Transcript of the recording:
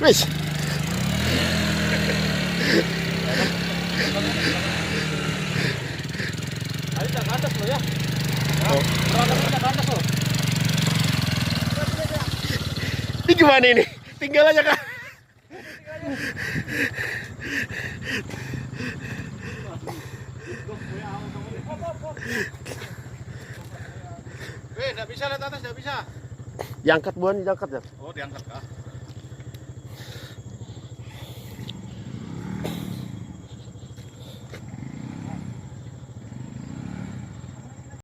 Wis. Ayo tak kandas lo ya. Oh. Tak kandas lo. Ini gimana ini? Tinggal aja kak. Weh, enggak bisa lihat atas, enggak bisa. Diangkat buan, diangkat ya. Oh, diangkat kah?